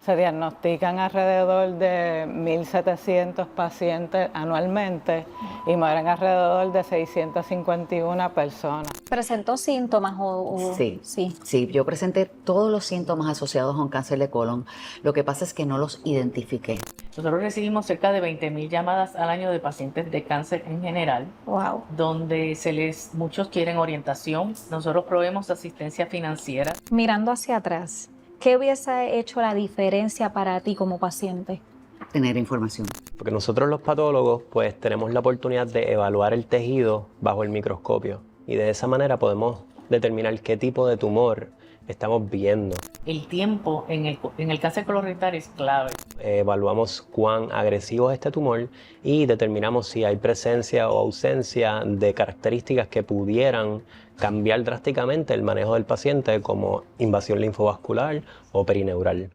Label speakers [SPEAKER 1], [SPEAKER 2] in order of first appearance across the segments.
[SPEAKER 1] Se diagnostican alrededor de 1.700 pacientes anualmente y mueren alrededor de 651 personas.
[SPEAKER 2] ¿Presentó síntomas
[SPEAKER 3] Sí,
[SPEAKER 2] sí?
[SPEAKER 3] sí, yo presenté todos los síntomas asociados a un cáncer de colon. Lo que pasa es que no los identifiqué.
[SPEAKER 4] Nosotros recibimos cerca de 20.000 llamadas al año de pacientes de cáncer en general,
[SPEAKER 2] Wow.
[SPEAKER 4] donde muchos quieren orientación. Nosotros proveemos asistencia financiera.
[SPEAKER 2] Mirando hacia atrás, ¿qué hubiese hecho la diferencia para ti como paciente?
[SPEAKER 3] Tener información.
[SPEAKER 5] Porque nosotros los patólogos pues tenemos la oportunidad de evaluar el tejido bajo el microscopio y de esa manera podemos determinar qué tipo de tumor estamos viendo.
[SPEAKER 4] El tiempo en el cáncer colorectal es clave.
[SPEAKER 5] Evaluamos cuán agresivo es este tumor y determinamos si hay presencia o ausencia de características que pudieran cambiar drásticamente el manejo del paciente, como invasión linfovascular o perineural.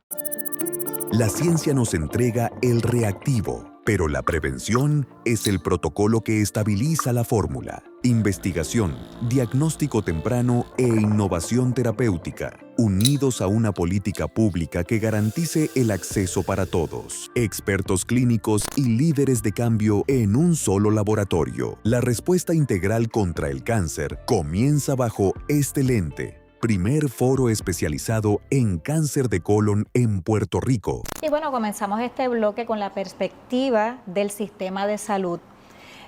[SPEAKER 6] La ciencia nos entrega el reactivo, pero la prevención es el protocolo que estabiliza la fórmula. Investigación, diagnóstico temprano e innovación terapéutica, unidos a una política pública que garantice el acceso para todos. Expertos clínicos y líderes de cambio en un solo laboratorio. La respuesta integral contra el cáncer comienza bajo este lente. Primer foro especializado en cáncer de colon en Puerto Rico.
[SPEAKER 2] Y bueno, comenzamos este bloque con la perspectiva del sistema de salud.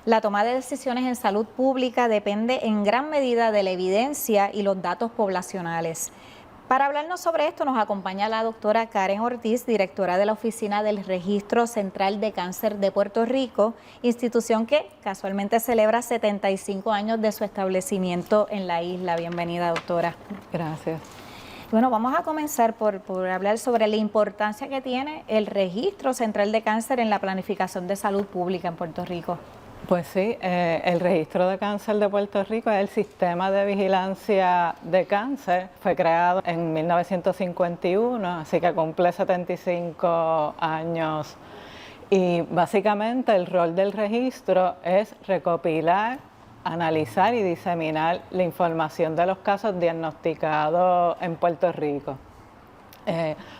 [SPEAKER 2] La toma de decisiones en salud pública depende en gran medida de la evidencia y los datos poblacionales. Para hablarnos sobre esto nos acompaña la doctora Karen Ortiz, directora de la Oficina del Registro Central de Cáncer de Puerto Rico, institución que casualmente celebra 75 años de su establecimiento en la isla. Bienvenida, doctora.
[SPEAKER 1] Gracias.
[SPEAKER 2] Bueno, vamos a comenzar por hablar sobre la importancia que tiene el Registro Central de Cáncer en la planificación de salud pública en Puerto Rico.
[SPEAKER 1] Pues sí, el Registro de Cáncer de Puerto Rico es el sistema de vigilancia de cáncer. Fue creado en 1951, así que cumple 75 años. Y básicamente el rol del registro es recopilar, analizar y diseminar la información de los casos diagnosticados en Puerto Rico.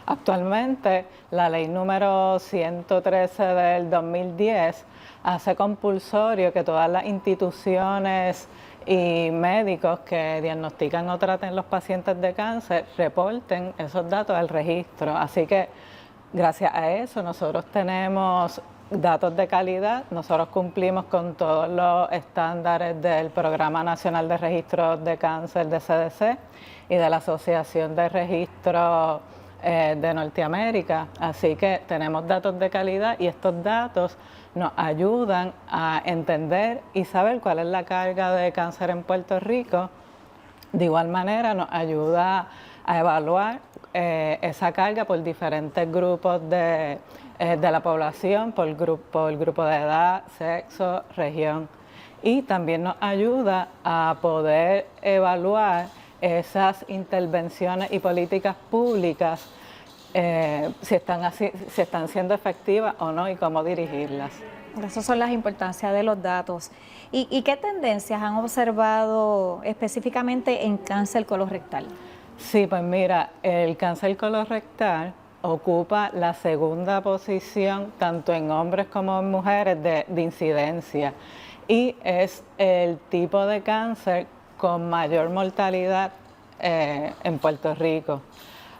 [SPEAKER 1] Actualmente, la ley número 113 del 2010 hace compulsorio que todas las instituciones y médicos que diagnostican o traten los pacientes de cáncer reporten esos datos al registro. Así que gracias a eso nosotros tenemos datos de calidad, nosotros cumplimos con todos los estándares del Programa Nacional de Registros de Cáncer de CDC y de la Asociación de Registros de Norteamérica, así que tenemos datos de calidad y estos datos nos ayudan a entender y saber cuál es la carga de cáncer en Puerto Rico. De igual manera nos ayuda a evaluar esa carga por diferentes grupos de la población, por grupo de edad, sexo, región. Y también nos ayuda a poder evaluar esas intervenciones y políticas públicas, si están siendo efectivas o no y cómo dirigirlas.
[SPEAKER 2] Esas son las importancias de los datos. ¿Y qué tendencias han observado específicamente en cáncer colorectal?
[SPEAKER 1] Sí, pues mira, el cáncer colorectal ocupa la segunda posición tanto en hombres como en mujeres de incidencia y es el tipo de cáncer con mayor mortalidad en Puerto Rico.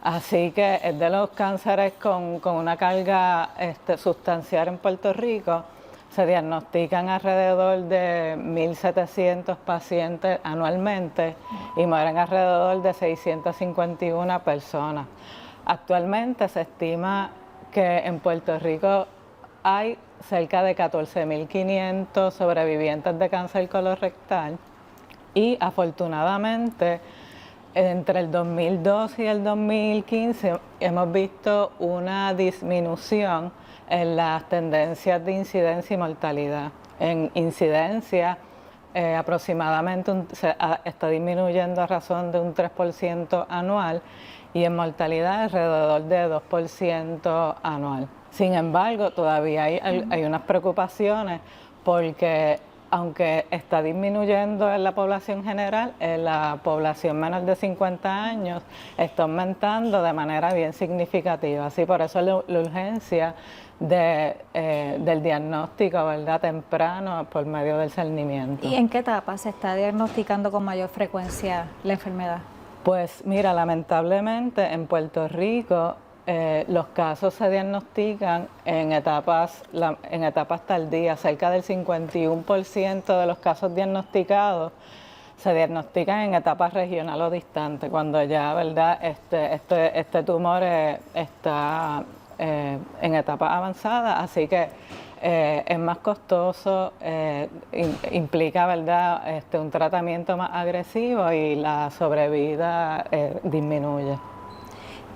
[SPEAKER 1] Así que es de los cánceres con una carga sustancial en Puerto Rico. Se diagnostican alrededor de 1.700 pacientes anualmente y mueren alrededor de 651 personas. Actualmente se estima que en Puerto Rico hay cerca de 14.500 sobrevivientes de cáncer colorectal y afortunadamente entre el 2012 y el 2015 hemos visto una disminución en las tendencias de incidencia y mortalidad. En incidencia aproximadamente está disminuyendo a razón de un 3% anual y en mortalidad alrededor de 2% anual. Sin embargo, todavía hay unas preocupaciones porque aunque está disminuyendo en la población general, en la población menor de 50 años está aumentando de manera bien significativa. Así por eso la urgencia del diagnóstico, ¿verdad?, temprano por medio del cernimiento.
[SPEAKER 2] ¿Y en qué etapa se está diagnosticando con mayor frecuencia la enfermedad?
[SPEAKER 1] Pues mira, lamentablemente en Puerto Rico los casos se diagnostican en etapas tardías. Cerca del 51% de los casos diagnosticados se diagnostican en etapas regional o distante, cuando ya, ¿verdad?, este tumor está en etapas avanzadas, así que es más costoso, implica, ¿verdad?, un tratamiento más agresivo y la sobrevida disminuye.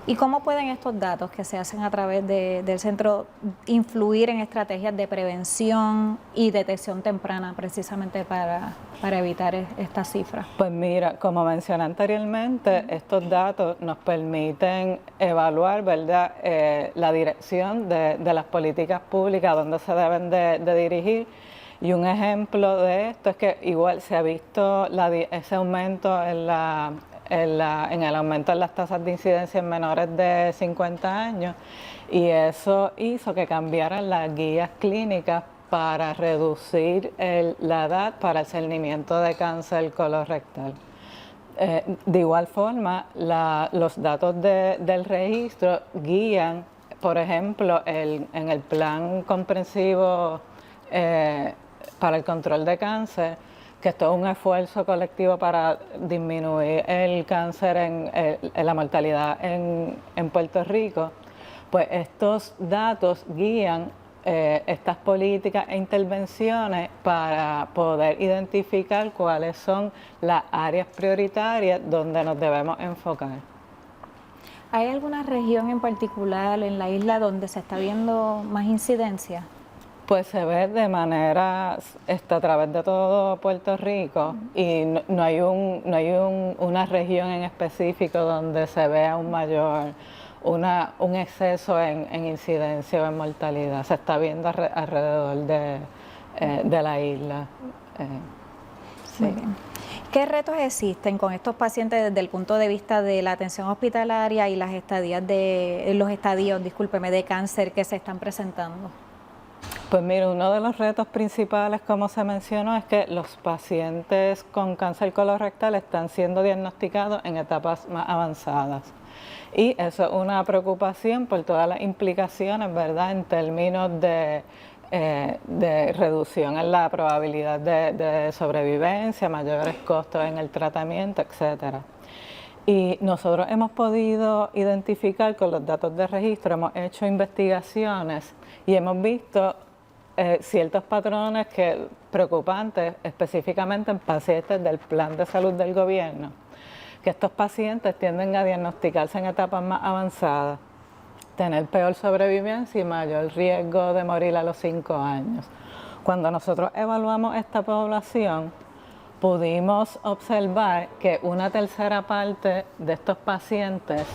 [SPEAKER 2] ¿Y cómo pueden estos datos que se hacen a través del centro influir en estrategias de prevención y detección temprana precisamente para evitar estas cifras?
[SPEAKER 1] Pues mira, como mencioné anteriormente, estos datos nos permiten evaluar, ¿verdad?, la dirección de las políticas públicas, dónde se deben de dirigir. Y un ejemplo de esto es que igual se ha visto ese aumento en el aumento en las tasas de incidencia en menores de 50 años, y eso hizo que cambiaran las guías clínicas para reducir la edad para el cernimiento de cáncer colorectal. De igual forma, los datos del registro guían, por ejemplo, en el plan comprensivo para el control de cáncer, que esto es un esfuerzo colectivo para disminuir el cáncer, la mortalidad en Puerto Rico, pues estos datos guían estas políticas e intervenciones para poder identificar cuáles son las áreas prioritarias donde nos debemos enfocar.
[SPEAKER 2] ¿Hay alguna región en particular en la isla donde se está viendo más incidencia?
[SPEAKER 1] Pues se ve de manera a través de todo Puerto Rico, y no hay una región en específico donde se vea un exceso en incidencia o en mortalidad. Se está viendo alrededor de la isla.
[SPEAKER 2] Sí. ¿Qué retos existen con estos pacientes desde el punto de vista de la atención hospitalaria y los estadios de cáncer que se están presentando?
[SPEAKER 1] Pues mira, uno de los retos principales, como se mencionó, es que los pacientes con cáncer colorectal están siendo diagnosticados en etapas más avanzadas. Y eso es una preocupación por todas las implicaciones, ¿verdad?, en términos de reducción en la probabilidad de sobrevivencia, mayores costos en el tratamiento, etcétera. Y nosotros hemos podido identificar con los datos de registro, hemos hecho investigaciones y hemos visto ciertos patrones preocupantes, específicamente en pacientes del plan de salud del gobierno, que estos pacientes tienden a diagnosticarse en etapas más avanzadas, tener peor sobrevivencia y mayor riesgo de morir a los 5 años. Cuando nosotros evaluamos esta población, pudimos observar que una tercera parte de estos pacientes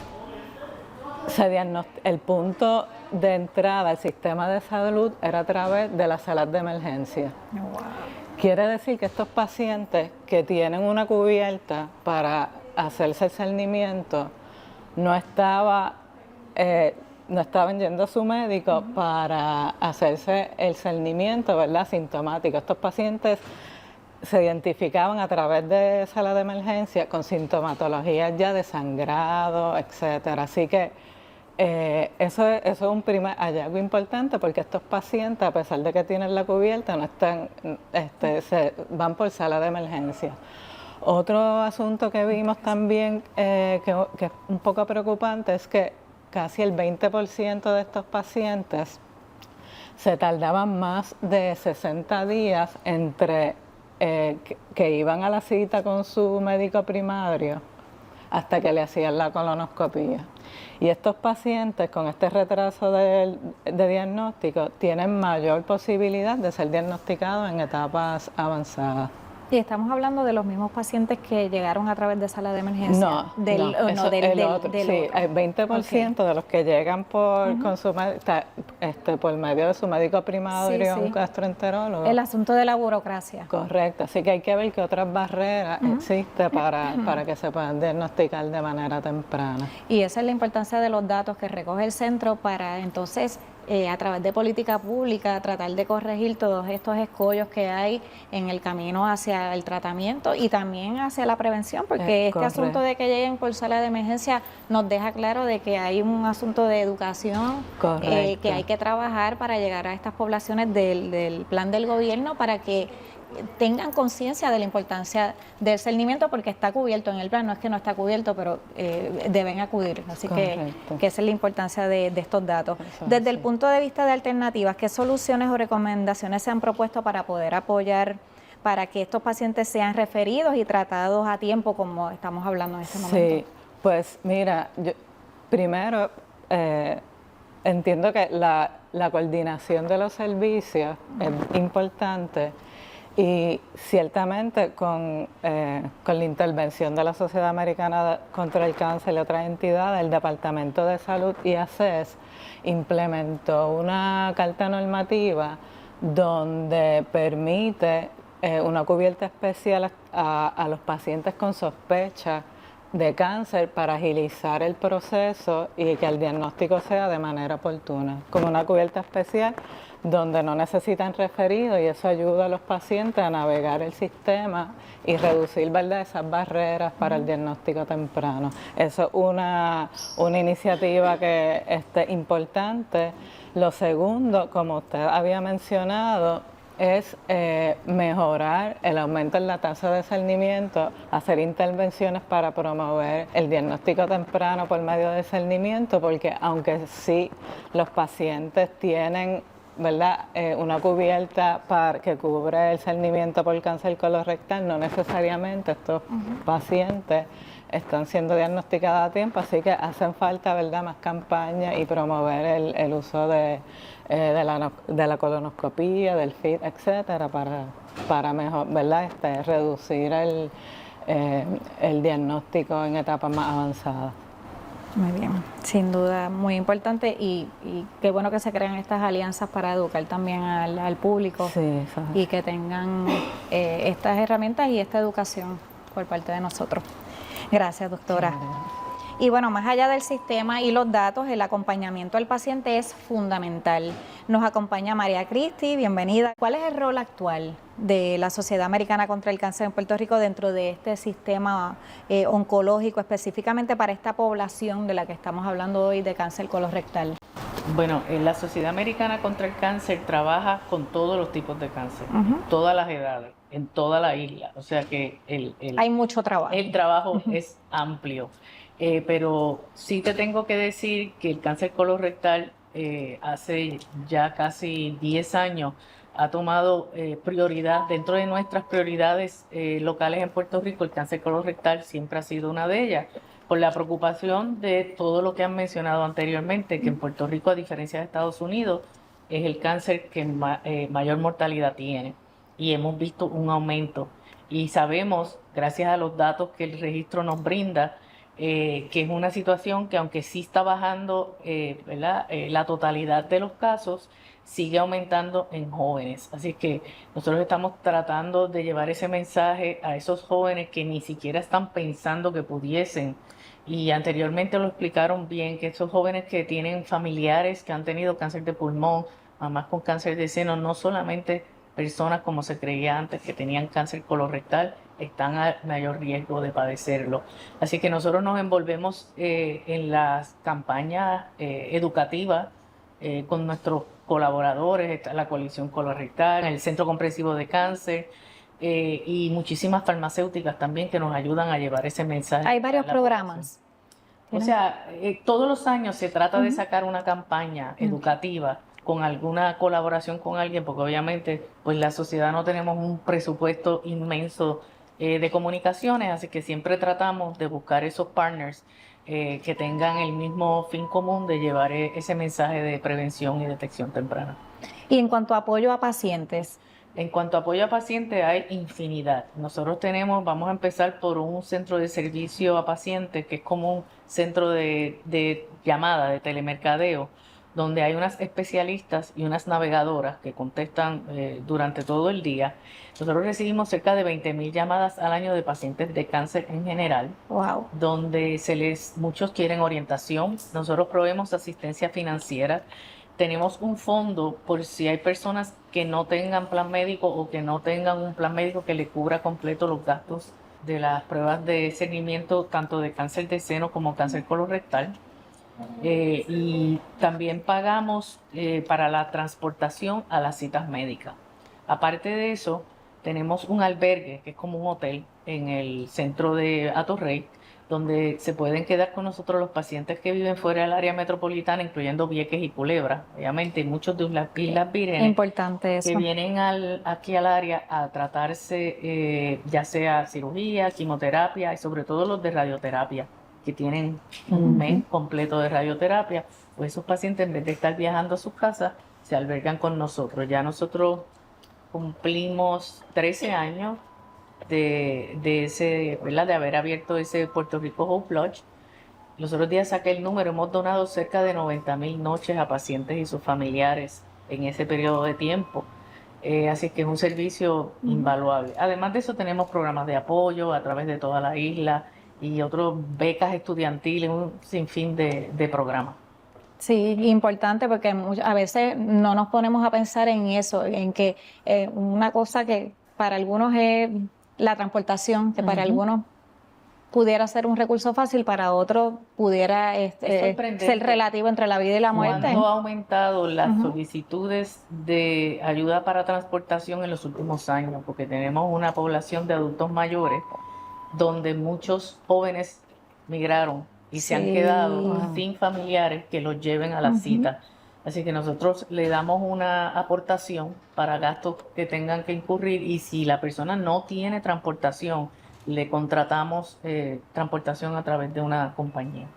[SPEAKER 1] el punto de entrada al sistema de salud era a través de las salas de emergencia.
[SPEAKER 2] Wow.
[SPEAKER 1] Quiere decir que estos pacientes que tienen una cubierta para hacerse el cernimiento no estaban yendo a su médico para hacerse el cernimiento, ¿verdad?, sintomático. Estos pacientes se identificaban a través de sala de emergencia con sintomatologías ya de sangrado, etcétera. Así que eso es un primer hallazgo importante, porque estos pacientes, a pesar de que tienen la cubierta, no están, van por sala de emergencia. Otro asunto que vimos también que es un poco preocupante es que casi el 20% de estos pacientes se tardaban más de 60 días entre que iban a la cita con su médico primario hasta que le hacían la colonoscopia. Y estos pacientes con este retraso de diagnóstico tienen mayor posibilidad de ser diagnosticados en etapas avanzadas.
[SPEAKER 2] Y estamos hablando de los mismos pacientes que llegaron a través de sala de emergencia.
[SPEAKER 1] No,
[SPEAKER 2] del,
[SPEAKER 1] no,
[SPEAKER 2] o
[SPEAKER 1] eso
[SPEAKER 2] no,
[SPEAKER 1] es el otro.
[SPEAKER 2] del
[SPEAKER 1] Sí,
[SPEAKER 2] otro.
[SPEAKER 1] el 20% de los que llegan por, con su, por medio de su médico primario,
[SPEAKER 2] Sí,
[SPEAKER 1] un
[SPEAKER 2] sí.
[SPEAKER 1] gastroenterólogo.
[SPEAKER 2] El asunto de la burocracia.
[SPEAKER 1] Correcto, así que hay que ver qué otras barreras existen para que se puedan diagnosticar de manera temprana.
[SPEAKER 2] Y esa es la importancia de los datos que recoge el centro para entonces, a través de política pública, tratar de corregir todos estos escollos que hay en el camino hacia el tratamiento y también hacia la prevención, porque este asunto de que lleguen por sala de emergencia nos deja claro de que hay un asunto de educación que hay que trabajar para llegar a estas poblaciones del plan del gobierno para que tengan conciencia de la importancia del discernimiento, porque está cubierto en el plan, no es que no está cubierto, pero deben acudir. Así que esa es la importancia de estos datos. Desde el punto de vista de alternativas, ¿qué soluciones o recomendaciones se han propuesto para poder apoyar para que estos pacientes sean referidos y tratados a tiempo, como estamos hablando en este momento?
[SPEAKER 1] Sí, pues mira, yo primero entiendo que la coordinación de los servicios es importante. Y ciertamente con la intervención de la Sociedad Americana contra el Cáncer y otras entidades, el Departamento de Salud y ACES implementó una carta normativa donde permite una cubierta especial a los pacientes con sospecha de cáncer para agilizar el proceso y que el diagnóstico sea de manera oportuna, como una cubierta especial donde no necesitan referido, y eso ayuda a los pacientes a navegar el sistema y reducir, ¿verdad?, esas barreras para el diagnóstico temprano. Eso es una iniciativa que es importante. Lo segundo, como usted había mencionado, es mejorar el aumento en la tasa de discernimiento, hacer intervenciones para promover el diagnóstico temprano por medio de discernimiento, porque aunque sí los pacientes tienen, ¿verdad?, una cubierta que cubre el discernimiento por cáncer colorectal, no necesariamente estos pacientes están siendo diagnosticados a tiempo, así que hacen falta, ¿verdad?, más campañas y promover el uso de la colonoscopía, del FIT, etcétera, para mejor, ¿verdad?, reducir el diagnóstico en etapas más avanzadas.
[SPEAKER 2] Muy bien, sin duda, muy importante y qué bueno que se crean estas alianzas para educar también al público y que tengan estas herramientas y esta educación por parte de nosotros. Gracias, doctora. Y bueno, más allá del sistema y los datos, el acompañamiento al paciente es fundamental. Nos acompaña María Cristi, bienvenida. ¿Cuál es el rol actual de la Sociedad Americana contra el Cáncer en Puerto Rico dentro de este sistema oncológico, específicamente para esta población de la que estamos hablando hoy de cáncer colorectal?
[SPEAKER 4] Bueno, la Sociedad Americana contra el Cáncer trabaja con todos los tipos de cáncer, todas las edades, en toda la isla. O sea que
[SPEAKER 2] hay mucho trabajo.
[SPEAKER 4] El trabajo es amplio. Pero sí te tengo que decir que el cáncer colorectal hace ya casi 10 años ha tomado prioridad dentro de nuestras prioridades locales en Puerto Rico. El cáncer colorectal siempre ha sido una de ellas, por la preocupación de todo lo que han mencionado anteriormente, que en Puerto Rico, a diferencia de Estados Unidos, es el cáncer que mayor mortalidad tiene, y hemos visto un aumento. Y sabemos, gracias a los datos que el registro nos brinda, que es una situación que, aunque sí está bajando la totalidad de los casos, sigue aumentando en jóvenes. Así que nosotros estamos tratando de llevar ese mensaje a esos jóvenes que ni siquiera están pensando que pudiesen. Y anteriormente lo explicaron bien, que esos jóvenes que tienen familiares que han tenido cáncer de pulmón, mamás con cáncer de seno, no solamente personas como se creía antes que tenían cáncer colorectal, están a mayor riesgo de padecerlo. Así que nosotros nos envolvemos en las campañas educativas con nuestros colaboradores, la Coalición Colorectal, el Centro Comprensivo de Cáncer y muchísimas farmacéuticas también que nos ayudan a llevar ese mensaje.
[SPEAKER 2] Hay varios programas.
[SPEAKER 4] O sea, todos los años se trata de sacar una campaña educativa con alguna colaboración con alguien, porque obviamente pues la sociedad no tenemos un presupuesto inmenso de comunicaciones, así que siempre tratamos de buscar esos partners que tengan el mismo fin común de llevar ese mensaje de prevención y detección temprana.
[SPEAKER 2] Y en cuanto a apoyo a pacientes,
[SPEAKER 4] En cuanto a apoyo a pacientes, hay infinidad. Nosotros vamos a empezar por un centro de servicio a pacientes, que es como un centro de llamada, de telemercadeo, donde hay unas especialistas y unas navegadoras que contestan durante todo el día. Nosotros recibimos cerca de 20.000 llamadas al año de pacientes de cáncer en general,
[SPEAKER 2] Wow.
[SPEAKER 4] donde muchos quieren orientación. Nosotros proveemos asistencia financiera. Tenemos un fondo por si hay personas que no tengan plan médico o que no tengan un plan médico que le cubra completo los gastos de las pruebas de seguimiento, tanto de cáncer de seno como cáncer colorectal. Y también pagamos para la transportación a las citas médicas. Aparte de eso, tenemos un albergue, que es como un hotel, en el centro de Atorrey, donde se pueden quedar con nosotros los pacientes que viven fuera del área metropolitana, incluyendo Vieques y Culebra. Obviamente, muchos de las Islas Vírgenes
[SPEAKER 2] Importante eso.
[SPEAKER 4] que vienen aquí al área a tratarse ya sea cirugía, quimioterapia y sobre todo los de radioterapia, que tienen un mes completo de radioterapia. Pues esos pacientes, en vez de estar viajando a sus casas, se albergan con nosotros. Ya nosotros cumplimos 13 años de haber abierto ese Puerto Rico Hope Lodge. Los otros días saqué el número, hemos donado cerca de 90.000 noches a pacientes y sus familiares en ese periodo de tiempo. Así que es un servicio invaluable. Además de eso, tenemos programas de apoyo a través de toda la isla y otras becas estudiantiles, un sinfín de programas.
[SPEAKER 2] Sí, importante porque a veces no nos ponemos a pensar en eso, en que una cosa que para algunos es la transportación, que para algunos pudiera ser un recurso fácil, para otros pudiera ser relativo entre la vida y la muerte.
[SPEAKER 4] ¿Cuánto ha aumentado las solicitudes de ayuda para transportación en los últimos años? Porque tenemos una población de adultos mayores donde muchos jóvenes migraron y se han quedado sin familiares que los lleven a la cita. Así que nosotros le damos una aportación para gastos que tengan que incurrir, y si la persona no tiene transportación, le contratamos transportación a través de una compañía.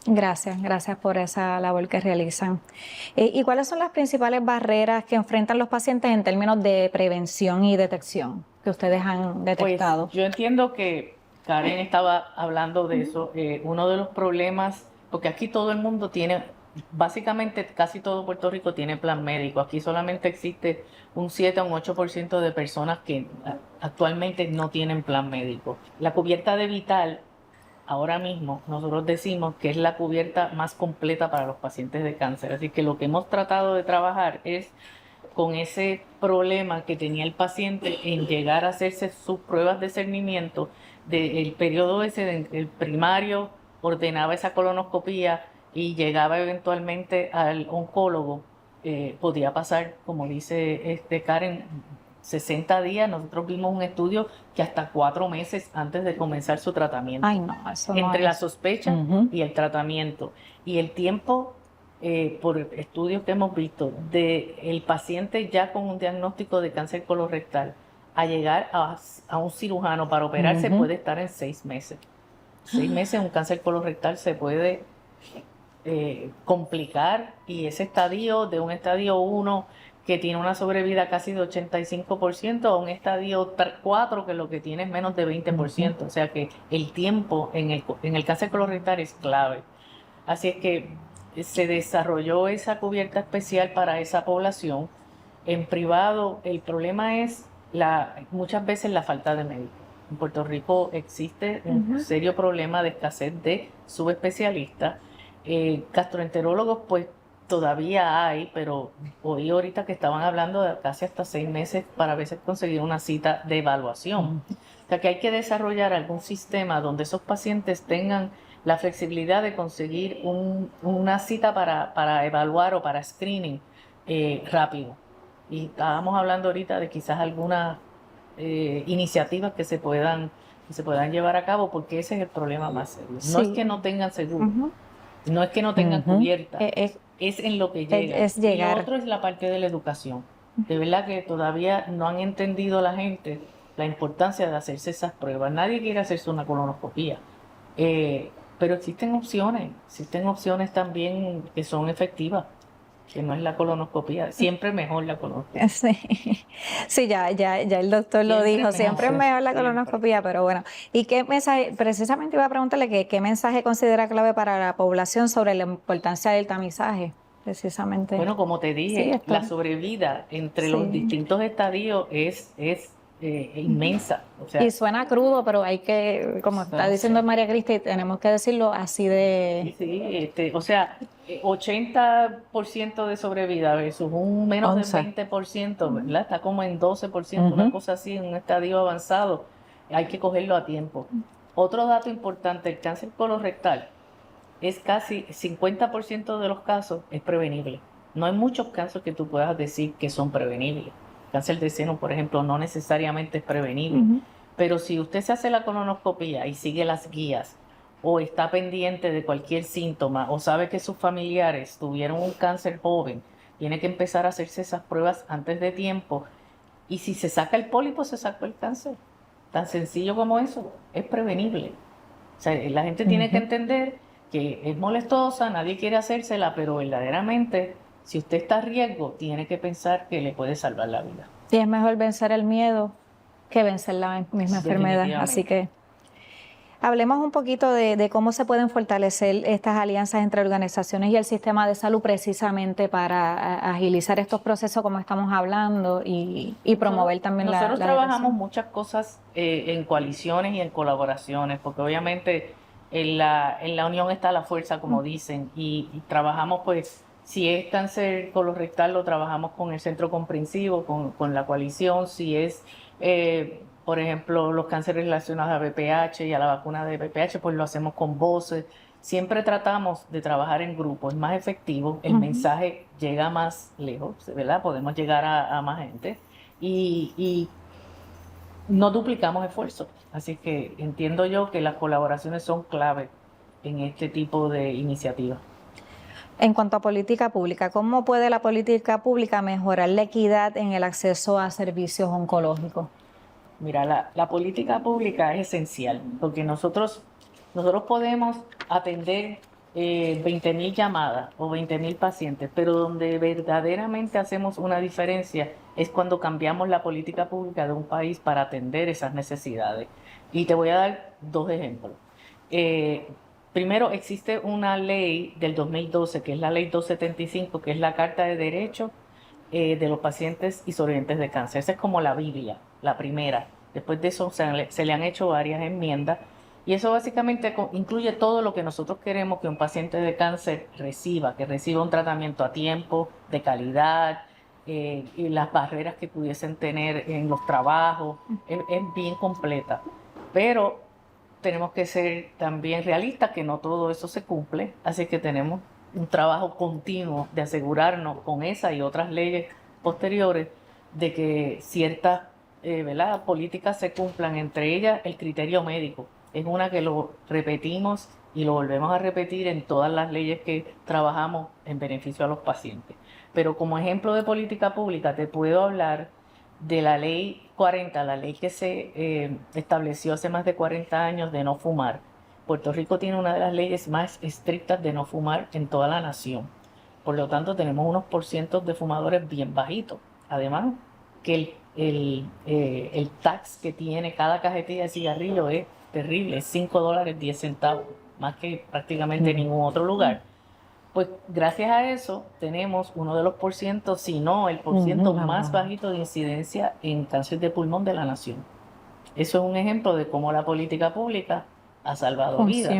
[SPEAKER 2] Gracias por esa labor que realizan. ¿Y cuáles son las principales barreras que enfrentan los pacientes en términos de prevención y detección que ustedes han detectado?
[SPEAKER 4] Pues yo entiendo que Karen estaba hablando de eso. Uno de los problemas, porque aquí todo el mundo tiene, básicamente casi todo Puerto Rico tiene plan médico. Aquí solamente existe un 7 o un 8% de personas que actualmente no tienen plan médico. La cubierta de Vital, ahora mismo nosotros decimos que es la cubierta más completa para los pacientes de cáncer. Así que lo que hemos tratado de trabajar es con ese problema que tenía el paciente en llegar a hacerse sus pruebas de cernimiento, del periodo ese, el primario ordenaba esa colonoscopía y llegaba eventualmente al oncólogo. Podía pasar, como dice Karen, 60 días. Nosotros vimos un estudio que hasta 4 meses antes de comenzar su tratamiento.
[SPEAKER 2] Ay, no, eso no
[SPEAKER 4] entre
[SPEAKER 2] es.
[SPEAKER 4] la sospecha y el tratamiento. Y el tiempo, por estudios que hemos visto, del paciente ya con un diagnóstico de cáncer colorectal a llegar a un cirujano para operarse puede estar en 6 meses. 6 meses un cáncer colorectal se puede complicar, y ese estadio, de un estadio 1 que tiene una sobrevida casi de 85% a un estadio 4 que lo que tiene es menos de 20%. O sea que el tiempo en el cáncer colorectal es clave. Así es que se desarrolló esa cubierta especial para esa población. En privado, el problema es muchas veces la falta de médicos. En Puerto Rico existe un serio problema de escasez de subespecialistas. Gastroenterólogos, pues todavía hay, pero oí ahorita que estaban hablando de casi hasta 6 meses para a veces conseguir una cita de evaluación. O sea que hay que desarrollar algún sistema donde esos pacientes tengan la flexibilidad de conseguir una cita para evaluar o para screening rápido. Y estábamos hablando ahorita de quizás algunas iniciativas que se puedan llevar a cabo, porque ese es el problema más serio. No es que no tengan seguro, no es que no tengan cubierta, es en lo que llegan.
[SPEAKER 2] Es llegar.
[SPEAKER 4] Y lo otro es la parte de la educación. De verdad que todavía no han entendido la gente la importancia de hacerse esas pruebas. Nadie quiere hacerse una colonoscopía, pero existen opciones también que son efectivas. que no es la colonoscopia, siempre mejor la colonoscopia.
[SPEAKER 2] Sí, ya el doctor lo
[SPEAKER 4] Siempre
[SPEAKER 2] dijo,
[SPEAKER 4] mejor,
[SPEAKER 2] siempre es mejor la
[SPEAKER 4] siempre.
[SPEAKER 2] colonoscopia, pero bueno. ¿Y qué mensaje, precisamente iba a preguntarle qué mensaje considera clave para la población sobre la importancia del tamizaje, precisamente?
[SPEAKER 4] Bueno, como te
[SPEAKER 2] Sí,
[SPEAKER 4] dije,
[SPEAKER 2] esto.
[SPEAKER 4] la sobrevida entre los
[SPEAKER 2] Sí.
[SPEAKER 4] distintos estadios es inmensa. O sea,
[SPEAKER 2] Y suena crudo, pero hay que, como está
[SPEAKER 4] No,
[SPEAKER 2] diciendo
[SPEAKER 4] sí.
[SPEAKER 2] María Cristi, tenemos que decirlo así de...
[SPEAKER 4] Sí, o sea, 80% de sobrevida versus un menos
[SPEAKER 1] 11.
[SPEAKER 4] del 20%, ¿verdad? Está como en 12%, una cosa así, en un estadio avanzado. Hay que cogerlo a tiempo. Otro dato importante, el cáncer colorectal es casi 50% de los casos es prevenible. No hay muchos casos que tú puedas decir que son prevenibles. Cáncer de seno, por ejemplo, no necesariamente es prevenible. Pero si usted se hace la colonoscopia y sigue las guías, o está pendiente de cualquier síntoma, o sabe que sus familiares tuvieron un cáncer joven, tiene que empezar a hacerse esas pruebas antes de tiempo. Y si se saca el pólipo, se sacó el cáncer. Tan sencillo como eso, es prevenible. O sea, la gente tiene que entender que es molestosa, nadie quiere hacérsela, pero verdaderamente, si usted está a riesgo, tiene que pensar que le puede salvar la vida.
[SPEAKER 2] Y es mejor vencer el miedo que vencer la misma enfermedad. Así que hablemos un poquito de cómo se pueden fortalecer estas alianzas entre organizaciones y el sistema de salud precisamente para agilizar estos procesos como estamos hablando y promover también la
[SPEAKER 4] Nosotros trabajamos
[SPEAKER 2] educación.
[SPEAKER 4] muchas cosas en coaliciones y en colaboraciones, porque obviamente en la unión está la fuerza, como dicen, y trabajamos pues, si es cáncer colorectal, lo trabajamos con el centro comprensivo, con la coalición, si es... por ejemplo, los cánceres relacionados a BPH y a la vacuna de BPH, pues lo hacemos con voces. Siempre tratamos de trabajar en grupo, es más efectivo, el mensaje llega más lejos, ¿verdad? Podemos llegar a más gente y no duplicamos esfuerzos. Así que entiendo yo que las colaboraciones son clave en este tipo de iniciativas.
[SPEAKER 2] En cuanto a política pública, ¿cómo puede la política pública mejorar la equidad en el acceso a servicios oncológicos?
[SPEAKER 4] Mira, la política pública es esencial porque nosotros podemos atender 20.000 llamadas o 20.000 pacientes, pero donde verdaderamente hacemos una diferencia es cuando cambiamos la política pública de un país para atender esas necesidades. Y te voy a dar dos ejemplos. Primero, existe una ley del 2012, que es la ley 275, que es la Carta de Derechos de los pacientes y sobrevivientes de cáncer. Esa es como la Biblia, la primera. Después de eso se le han hecho varias enmiendas y eso básicamente incluye todo lo que nosotros queremos que un paciente de cáncer reciba, que reciba un tratamiento a tiempo, de calidad, y las barreras que pudiesen tener en los trabajos. Es bien completa, pero tenemos que ser también realistas que no todo eso se cumple, así que tenemos un trabajo continuo de asegurarnos con esa y otras leyes posteriores de que ciertas políticas se cumplan, entre ellas el criterio médico. Es una que lo repetimos y lo volvemos a repetir en todas las leyes que trabajamos en beneficio a los pacientes. Pero como ejemplo de política pública te puedo hablar de la ley 40, la ley que se estableció hace más de 40 años de no fumar. Puerto Rico tiene una de las leyes más estrictas de no fumar en toda la nación. Por lo tanto, tenemos unos porcientos de fumadores bien bajitos. Además, que el tax que tiene cada cajetilla de cigarrillo es terrible, es $5.10, más que prácticamente ningún otro lugar. Pues gracias a eso tenemos uno de los porcientos, si no el porciento más bajito de incidencia en cáncer de pulmón de la nación. Eso es un ejemplo de cómo la política pública ha salvado vidas.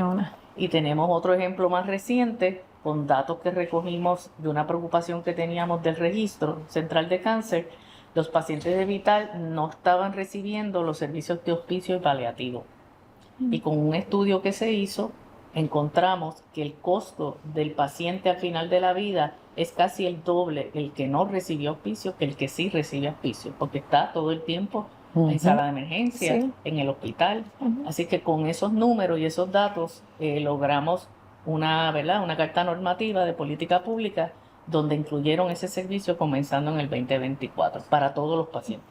[SPEAKER 4] Y tenemos otro ejemplo más reciente con datos que recogimos de una preocupación que teníamos del registro central de cáncer. Los pacientes de Vital no estaban recibiendo los servicios de hospicio y paliativo. Y con un estudio que se hizo, encontramos que el costo del paciente al final de la vida es casi el doble el que no recibió hospicio que el que sí recibe hospicio, porque está todo el tiempo en sala de emergencia, en el hospital. Así que con esos números y esos datos logramos una carta normativa de política pública donde incluyeron ese servicio comenzando en el 2024 para todos los pacientes.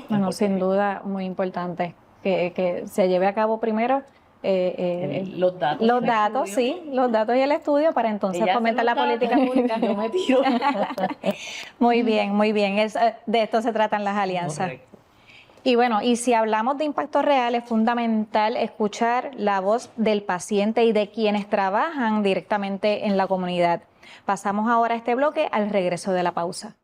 [SPEAKER 2] Bueno, sin duda muy importante que se lleve a cabo primero
[SPEAKER 4] los datos.
[SPEAKER 2] los
[SPEAKER 4] del
[SPEAKER 2] datos,
[SPEAKER 4] estudio.
[SPEAKER 2] sí, los datos y el estudio para entonces
[SPEAKER 4] Ella hace
[SPEAKER 2] fomentar
[SPEAKER 4] los
[SPEAKER 2] la política
[SPEAKER 4] datos,
[SPEAKER 2] pública.
[SPEAKER 4] yo me tiro.
[SPEAKER 2] Muy bien, muy bien. De esto se tratan las alianzas.
[SPEAKER 4] Correcto.
[SPEAKER 2] Y bueno, y si hablamos de impacto real, es fundamental escuchar la voz del paciente y de quienes trabajan directamente en la comunidad. Pasamos ahora a este bloque al regreso de la pausa.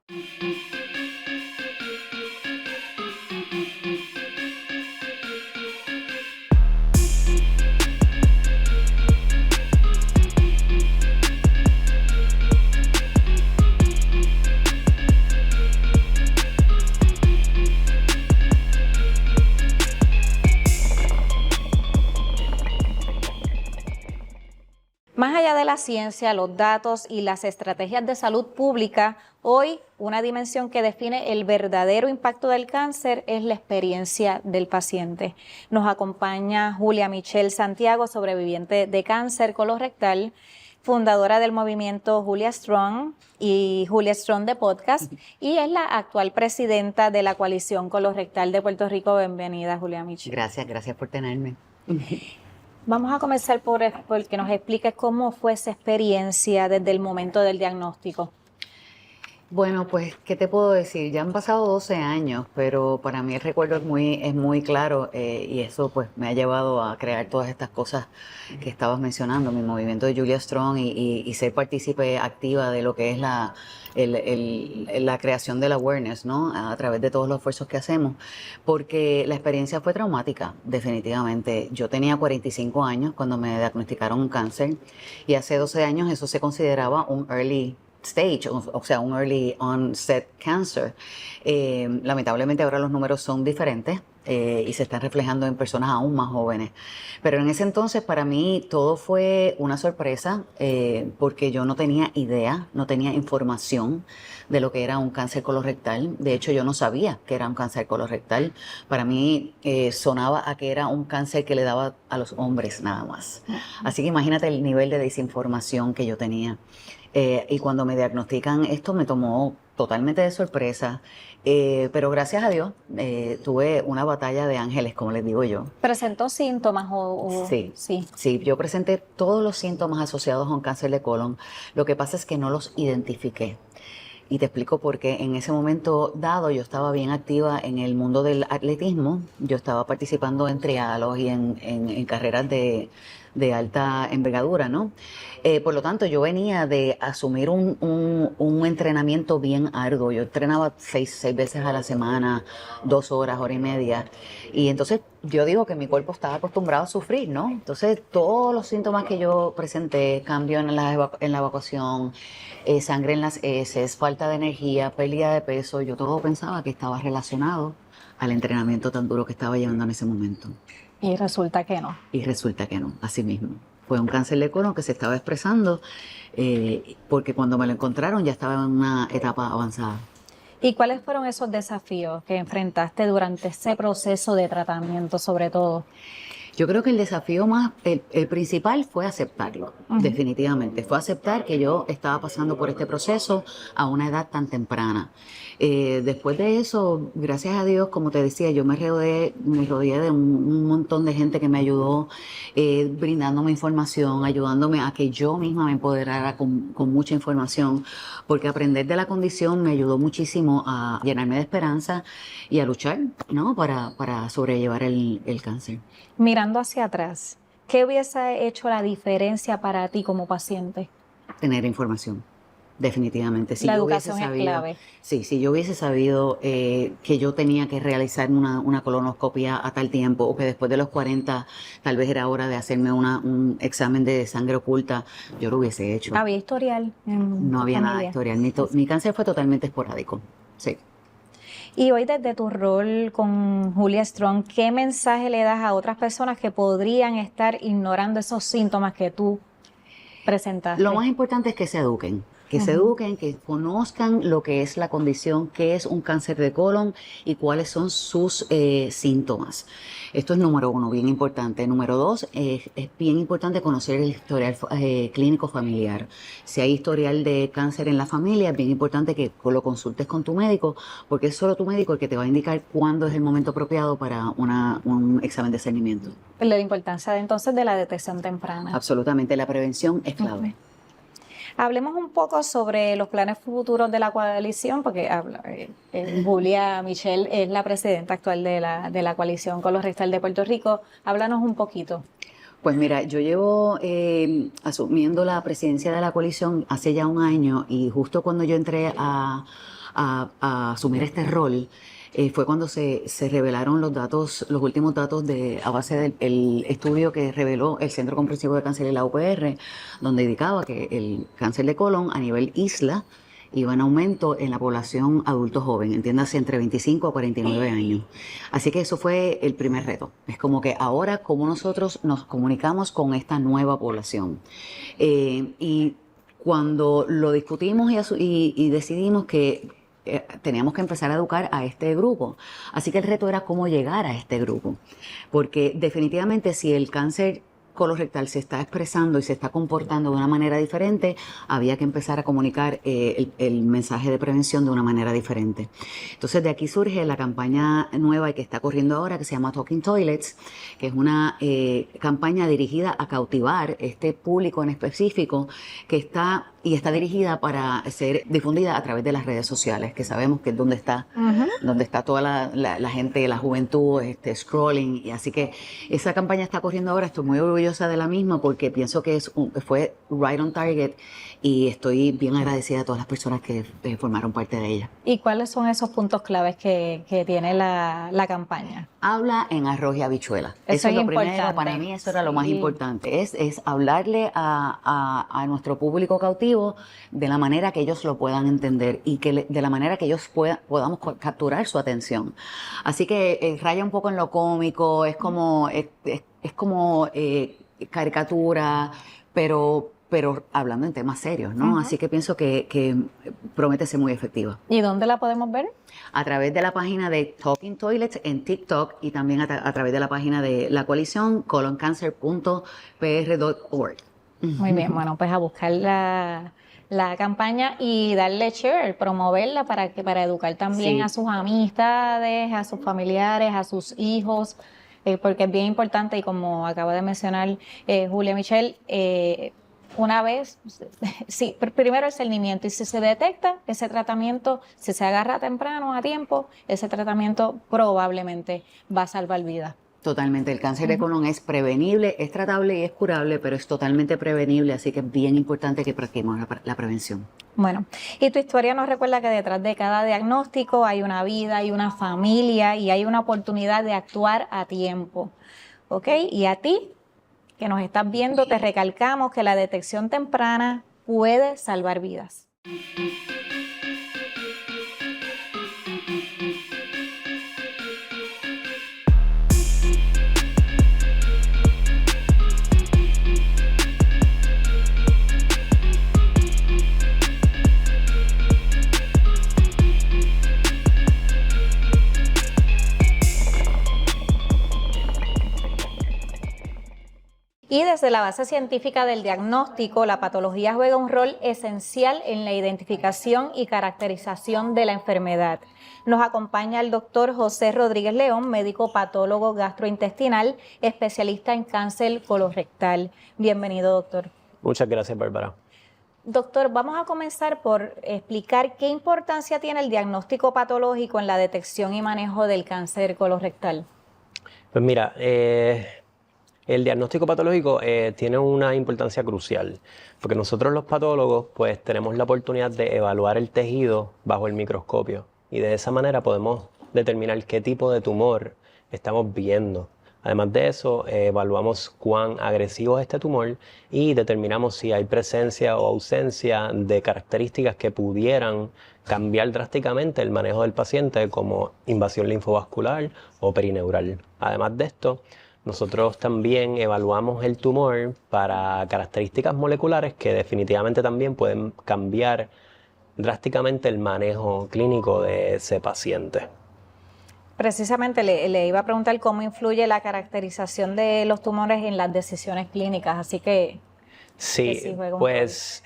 [SPEAKER 2] Más allá de la ciencia, los datos y las estrategias de salud pública, hoy una dimensión que define el verdadero impacto del cáncer es la experiencia del paciente. Nos acompaña Julia Michelle Santiago, sobreviviente de cáncer colorectal, fundadora del movimiento Julia Strong y Julia Strong de Podcast, y es la actual presidenta de la Coalición Colorectal de Puerto Rico. Bienvenida, Julia Michelle.
[SPEAKER 3] Gracias por tenerme.
[SPEAKER 2] Vamos a comenzar por que nos expliques cómo fue esa experiencia desde el momento del diagnóstico.
[SPEAKER 3] Bueno, pues, ¿qué te puedo decir? Ya han pasado 12 años, pero para mí el recuerdo es muy claro y eso pues me ha llevado a crear todas estas cosas que estabas mencionando, mi movimiento de Julia Strong y ser partícipe activa de lo que es la creación del awareness, ¿no? A través de todos los esfuerzos que hacemos, porque la experiencia fue traumática, definitivamente. Yo tenía 45 años cuando me diagnosticaron un cáncer y hace 12 años eso se consideraba un early stage, o sea, un early onset cancer. Lamentablemente ahora los números son diferentes y se están reflejando en personas aún más jóvenes. Pero en ese entonces para mí todo fue una sorpresa porque yo no tenía idea, no tenía información de lo que era un cáncer colorectal. De hecho, yo no sabía que era un cáncer colorectal. Para mí sonaba a que era un cáncer que le daba a los hombres nada más. Así que imagínate el nivel de desinformación que yo tenía. Y cuando me diagnostican esto me tomó totalmente de sorpresa, pero gracias a Dios tuve una batalla de ángeles, como les digo yo.
[SPEAKER 2] ¿Presentó síntomas
[SPEAKER 3] Sí, yo presenté todos los síntomas asociados a un cáncer de colon. Lo que pasa es que no los identifiqué. Y te explico por qué. En ese momento dado yo estaba bien activa en el mundo del atletismo. Yo estaba participando en trialos y en carreras de alta envergadura, ¿no? Por lo tanto, yo venía de asumir un entrenamiento bien arduo. Yo entrenaba seis veces a la semana, 2 horas, hora y media. Y entonces yo digo que mi cuerpo estaba acostumbrado a sufrir, ¿no? Entonces todos los síntomas que yo presenté, cambio en la evacuación, sangre en las heces, falta de energía, pérdida de peso, yo todo pensaba que estaba relacionado al entrenamiento tan duro que estaba llevando en ese momento.
[SPEAKER 2] Y resulta que no.
[SPEAKER 3] Y resulta que no, así mismo. Fue un cáncer de colon que se estaba expresando porque cuando me lo encontraron ya estaba en una etapa avanzada.
[SPEAKER 2] ¿Y cuáles fueron esos desafíos que enfrentaste durante ese proceso de tratamiento, sobre todo?
[SPEAKER 3] Yo creo que el desafío el principal fue aceptarlo, definitivamente. Fue aceptar que yo estaba pasando por este proceso a una edad tan temprana. Después de eso, gracias a Dios, como te decía, yo me rodeé de un montón de gente que me ayudó, brindándome información, ayudándome a que yo misma me empoderara con mucha información, porque aprender de la condición me ayudó muchísimo a llenarme de esperanza y a luchar, ¿no? para sobrellevar el cáncer.
[SPEAKER 2] Mirando hacia atrás, ¿qué hubiese hecho la diferencia para ti como paciente?
[SPEAKER 3] Tener información, definitivamente. Si
[SPEAKER 2] La
[SPEAKER 3] yo hubiese
[SPEAKER 2] educación es
[SPEAKER 3] sabido,
[SPEAKER 2] clave.
[SPEAKER 3] Sí, si yo hubiese sabido que yo tenía que realizar una colonoscopia a tal tiempo, o que después de los 40 tal vez era hora de hacerme un examen de sangre oculta, yo lo hubiese hecho.
[SPEAKER 2] ¿Había historial?
[SPEAKER 3] No había nada de historial. Mi cáncer fue totalmente esporádico, sí.
[SPEAKER 2] Y hoy desde tu rol con Julia Strong, ¿qué mensaje le das a otras personas que podrían estar ignorando esos síntomas que tú presentaste?
[SPEAKER 3] Lo más importante es que se eduquen, que se eduquen, que conozcan lo que es la condición, qué es un cáncer de colon y cuáles son sus síntomas. Esto es número 1, bien importante. Número 2, es bien importante conocer el historial clínico familiar. Si hay historial de cáncer en la familia, es bien importante que lo consultes con tu médico, porque es solo tu médico el que te va a indicar cuándo es el momento apropiado para un examen de seguimiento.
[SPEAKER 2] La importancia entonces de la detección temprana.
[SPEAKER 3] Absolutamente, la prevención es clave.
[SPEAKER 2] Hablemos un poco sobre los planes futuros de la coalición, porque Julia Michel es la presidenta actual de la coalición colorectal de Puerto Rico. Háblanos un poquito.
[SPEAKER 3] Pues mira, yo llevo asumiendo la presidencia de la coalición hace ya un año, y justo cuando yo entré a asumir este rol, fue cuando se revelaron los últimos datos a base del estudio que reveló el Centro Comprensivo de Cáncer y la UPR, donde indicaba que el cáncer de colon a nivel isla iba en aumento en la población adulto joven, entiéndase entre 25 a 49 años. Así que eso fue el primer reto. Es como que ahora, ¿cómo nosotros nos comunicamos con esta nueva población? Y cuando lo discutimos y decidimos que teníamos que empezar a educar a este grupo. Así que el reto era cómo llegar a este grupo. Porque definitivamente si el cáncer colorectal se está expresando y se está comportando de una manera diferente, había que empezar a comunicar el mensaje de prevención de una manera diferente. Entonces de aquí surge la campaña nueva que está corriendo ahora, que se llama Talking Toilets, que es una campaña dirigida a cautivar este público en específico que está dirigida para ser difundida a través de las redes sociales, que sabemos que es donde está toda la gente, la juventud, scrolling. Y así que esa campaña está corriendo ahora. Estoy muy orgullosa de la misma porque pienso que fue right on target, y estoy bien agradecida a todas las personas que formaron parte de ella.
[SPEAKER 2] ¿Y cuáles son esos puntos claves que tiene la campaña?
[SPEAKER 3] Habla en arroz y habichuela.
[SPEAKER 2] Eso es
[SPEAKER 3] lo
[SPEAKER 2] importante.
[SPEAKER 3] primero. Para mí eso era lo más importante. Es hablarle a nuestro público cautivo de la manera que ellos lo puedan entender y que de la manera que ellos podamos capturar su atención. Así que raya un poco en lo cómico, es como caricatura, pero hablando en temas serios, ¿no? Así que pienso que promete ser muy efectiva.
[SPEAKER 2] ¿Y dónde la podemos ver?
[SPEAKER 3] A través de la página de Talking Toilets en TikTok, y también a través de la página de la coalición, coloncancer.pr.org.
[SPEAKER 2] Muy bien, bueno, pues a buscar la campaña y darle share, promoverla para educar también a sus amistades, a sus familiares, a sus hijos, porque es bien importante, y como acaba de mencionar Julia Michel, una vez, sí, primero el seguimiento, y si se detecta ese tratamiento, si se agarra temprano, a tiempo, ese tratamiento probablemente va a salvar vidas.
[SPEAKER 3] Totalmente, el cáncer de colon es prevenible, es tratable y es curable, pero es totalmente prevenible, así que es bien importante que practiquemos la prevención.
[SPEAKER 2] Bueno, y tu historia nos recuerda que detrás de cada diagnóstico hay una vida, hay una familia y hay una oportunidad de actuar a tiempo, ¿ok? Y a ti, que nos estás viendo, te recalcamos que la detección temprana puede salvar vidas. Y desde la base científica del diagnóstico, la patología juega un rol esencial en la identificación y caracterización de la enfermedad. Nos acompaña el doctor José Rodríguez León, médico patólogo gastrointestinal, especialista en cáncer colorectal. Bienvenido, doctor.
[SPEAKER 5] Muchas gracias, Bárbara.
[SPEAKER 2] Doctor, vamos a comenzar por explicar qué importancia tiene el diagnóstico patológico en la detección y manejo del cáncer colorectal.
[SPEAKER 5] Pues mira, el diagnóstico patológico tiene una importancia crucial, porque nosotros los patólogos pues tenemos la oportunidad de evaluar el tejido bajo el microscopio, y de esa manera podemos determinar qué tipo de tumor estamos viendo. Además de eso, evaluamos cuán agresivo es este tumor y determinamos si hay presencia o ausencia de características que pudieran cambiar drásticamente el manejo del paciente, como invasión linfovascular o perineural. Además de esto, nosotros también evaluamos el tumor para características moleculares que definitivamente también pueden cambiar drásticamente el manejo clínico de ese paciente.
[SPEAKER 2] Precisamente le iba a preguntar cómo influye la caracterización de los tumores en las decisiones clínicas, así que
[SPEAKER 5] sí,
[SPEAKER 2] juega un
[SPEAKER 5] pues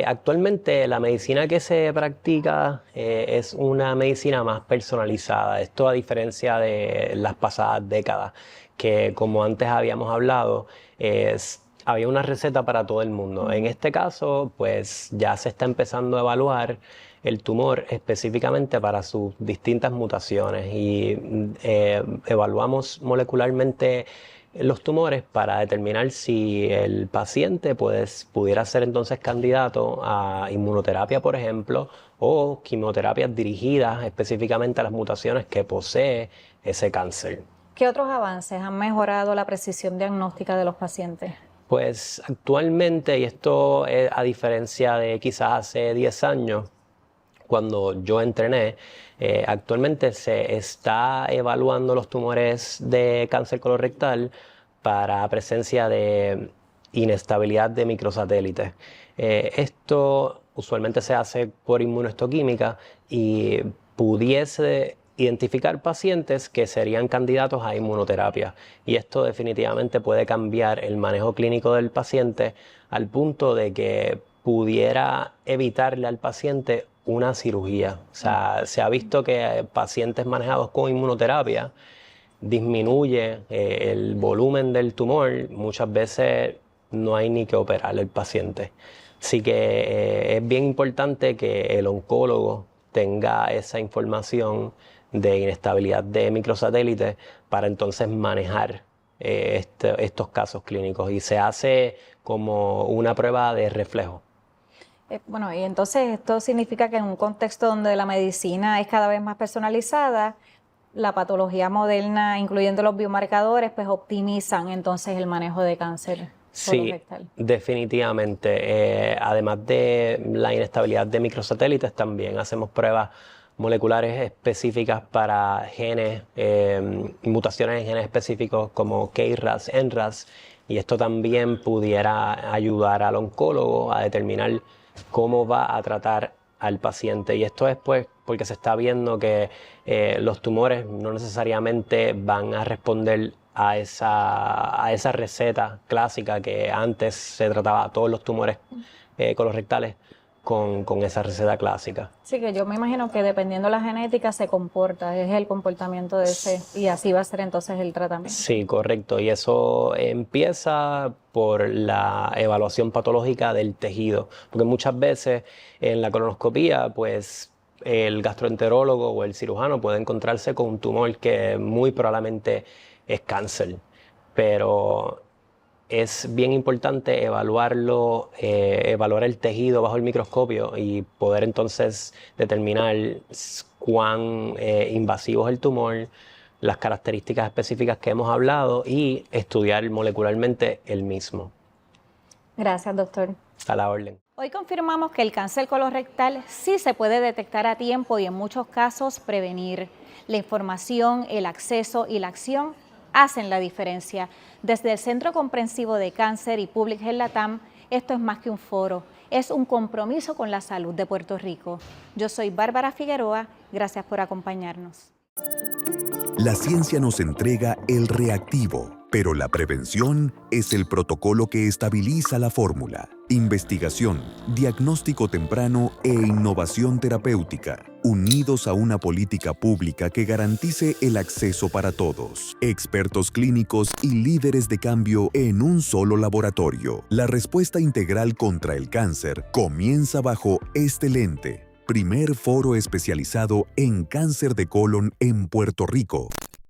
[SPEAKER 5] actualmente la medicina que se practica es una medicina más personalizada. Esto a diferencia de las pasadas décadas, que como antes habíamos hablado, había una receta para todo el mundo. En este caso, pues ya se está empezando a evaluar el tumor específicamente para sus distintas mutaciones y evaluamos molecularmente los tumores para determinar si el paciente pudiera ser entonces candidato a inmunoterapia, por ejemplo, o quimioterapias dirigidas específicamente a las mutaciones que posee ese cáncer.
[SPEAKER 2] ¿Qué otros avances han mejorado la precisión diagnóstica de los pacientes?
[SPEAKER 5] Pues actualmente, y esto a diferencia de quizás hace 10 años, cuando yo entrené, actualmente se está evaluando los tumores de cáncer colorectal para presencia de inestabilidad de microsatélites. Esto usualmente se hace por inmunohistoquímica y pudiese identificar pacientes que serían candidatos a inmunoterapia. Y esto definitivamente puede cambiar el manejo clínico del paciente al punto de que pudiera evitarle al paciente una cirugía. O sea, se ha visto que pacientes manejados con inmunoterapia disminuye el volumen del tumor. Muchas veces no hay ni que operar al paciente. Así que es bien importante que el oncólogo tenga esa información de inestabilidad de microsatélites para entonces manejar estos casos clínicos, y se hace como una prueba de reflejo.
[SPEAKER 2] Bueno, y entonces esto significa que en un contexto donde la medicina es cada vez más personalizada, la patología moderna, incluyendo los biomarcadores, pues optimizan entonces el manejo de cáncer colorectal.
[SPEAKER 5] Sí, definitivamente. Además de la inestabilidad de microsatélites, también hacemos pruebas moleculares específicas para genes, mutaciones en genes específicos como KRAS, NRAS, y esto también pudiera ayudar al oncólogo a determinar cómo va a tratar al paciente. Y esto es pues porque se está viendo que los tumores no necesariamente van a responder a esa receta clásica que antes se trataba a todos los tumores colorectales con esa receta clásica.
[SPEAKER 2] Sí, que yo me imagino que dependiendo de la genética se comporta, es el comportamiento de ese, y así va a ser entonces el tratamiento.
[SPEAKER 5] Sí, correcto. Y eso empieza por la evaluación patológica del tejido, porque muchas veces en la colonoscopía, pues el gastroenterólogo o el cirujano puede encontrarse con un tumor que muy probablemente es cáncer, pero es bien importante evaluarlo, evaluar el tejido bajo el microscopio y poder entonces determinar cuán invasivo es el tumor, las características específicas que hemos hablado y estudiar molecularmente el mismo.
[SPEAKER 2] Gracias, doctor.
[SPEAKER 5] A la orden.
[SPEAKER 2] Hoy confirmamos que el cáncer colorectal sí se puede detectar a tiempo y en muchos casos prevenir. La información, el acceso y la acción hacen la diferencia. Desde el Centro Comprensivo de Cáncer y Public Health Latam, esto es más que un foro, es un compromiso con la salud de Puerto Rico. Yo soy Bárbara Figueroa, gracias por acompañarnos.
[SPEAKER 6] La ciencia nos entrega el reactivo, pero la prevención es el protocolo que estabiliza la fórmula. Investigación, diagnóstico temprano e innovación terapéutica, unidos a una política pública que garantice el acceso para todos. Expertos clínicos y líderes de cambio en un solo laboratorio. La respuesta integral contra el cáncer comienza bajo este lente. Primer foro especializado en cáncer de colon en Puerto Rico.